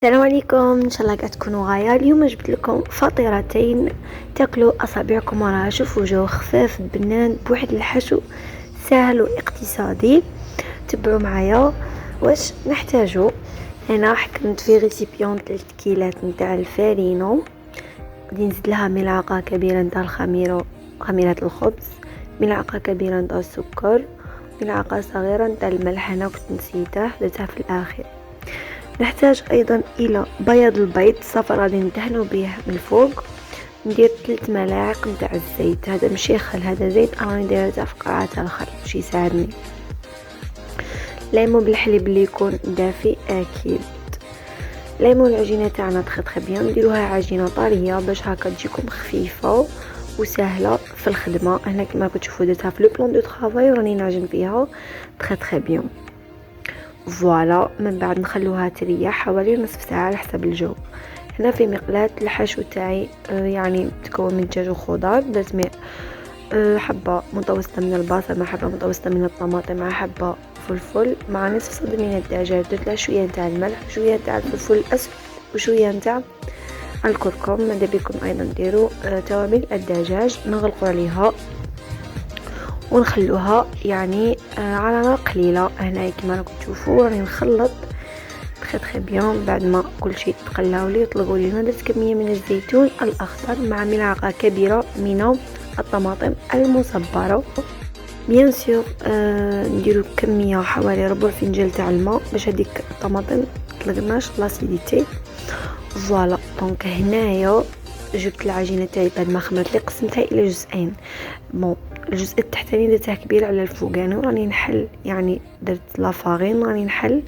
السلام عليكم، ان شاء الله قاعد تكونوا غايه. اليوم جبت لكم فطيرتين تاكلوا اصابعكم وراها. شوفوا جو خفاف بنان بواحد الحشو سهل واقتصادي. تبعوا معايا واش نحتاجو. هنا حكمت في ريسيبيون 3 كيلات نتاع الفارينو، غادي نزيد لها ملعقه كبيره نتاع خميره الخبز، ملعقه كبيره نتاع السكر، ملعقه صغيره نتاع الملح. انا كنت نسيته درتها في الاخر. نحتاج ايضا الى بياض البيض صفر غادي ندهنو به من الفوق. ندير 3 ملاعق نتاع الزيت، هذا ماشي خل، هذا زيت راني دايره في قرعه تاع الخل باش يساعدني. ليمون بالحليب اللي يكون دافي اكيد. ليمون العجينه تاعنا تخي بيان، نديروها عجينه طريه باش هكا تجيكم خفيفه وسهله في الخدمه. هنا كما راكم تشوفوا درتها في لو بلان دو طرافاي وراني نعجن فيها تخي بيان. فوالا، من بعد نخلوها تريح حوالي نصف ساعه على حسب الجو. هنا في مقلاة الحشو تاعي يعني تكون من دجاج وخضار. درت حبه متوسطه من البصل مع حبه متوسطه من الطماطم مع حبه فلفل مع نصف صدر من الدجاج. درت لها شويه نتاع الملح، شويه نتاع الفلفل الاسود وشويه نتاع الكركم. ماذا بكم ايضا ديروا توابل الدجاج. نغلقوا عليها ونخلوها يعني على نار قليله. هنا كما راكم تشوفوا راني نخلط تخي بيان. بعد ما كل شيء تقلاو لي طلقوا لي. درت كميه من الزيتون الاخضر مع ملعقه كبيره من الطماطم المصبره. بيان سور نديرو كميه حوالي ربع فنجان تاع الماء باش هذيك الطماطم تطلقناش لاسيديتي. فوالا دونك هنايا جبت العجينه تاعي بعد ما خمرت لي قسمتها الى جزئين. بون الجزء التحتاني درته كبير على الفوقاني وراني نحل يعني درت لافارين راني نحل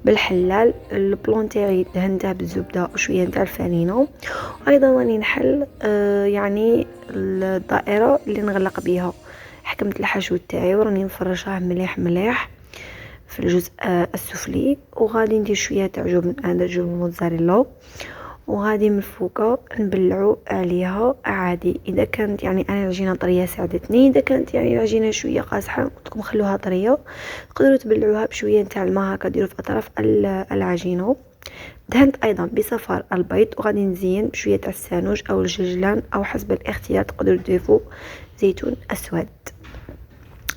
بالحلال. البلون تاعي دهنته بالزبده وشويه نتاع الفانينو. ايضا راني نحل يعني الدائره اللي نغلق بها. حكمت الحشو تاعي وراني نفرشاه مليح في الجزء السفلي. وغادي ندير شويه تاع جبن، هذا جبن موتزاريلا، وغادي من فوق نبلعو عليها عادي. اذا كانت يعني انا العجينه طريه ساعدتني، اذا كانت يعني العجينه شويه قاصحه قلت لكم خلوها طريه. تقدروا تبلعوها بشويه نتاع الماء هكا ديروا في اطراف العجينه. دهنت ايضا بصفار البيض وغادي نزين بشويه تاع السانوج او الجلجلان او حسب الاختيار. تقدروا تضيفوا زيتون اسود.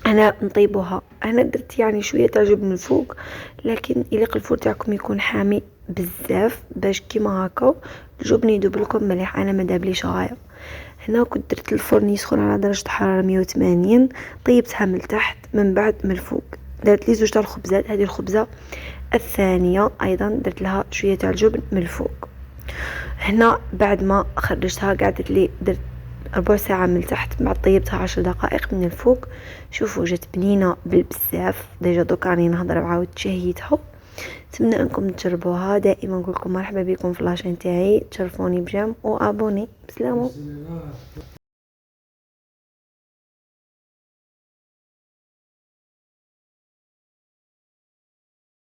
انا نطيبوها. انا درت يعني شويه تاع جبن من الفوق، لكن يليق الفور تاعكم يكون حامي بزاف باش كيما هكا الجبن يذوب لكم مليح. انا ما دابليش غايه. هنا كنت درت الفرن يسخن على درجه حراره 180. طيبتها من تحت من بعد من الفوق. درت لي زوج تاع الخبزات. هذه الخبزه الثانيه ايضا درت لها شويه تاع الجبن من الفوق. هنا بعد ما خرجتها قعدت لي درت ربع ساعه من تحت، بعد طيبتها 10 دقائق من الفوق. شوفوا جات بنينه بالبزاف. ديجا دوكا راني نهضر وعاود شهيتها. نتمنى انكم تجربوها. دائما نقول لكم مرحبا بكم في لاشين تاعي. تشرفوني بجام وابوني. بسلامه.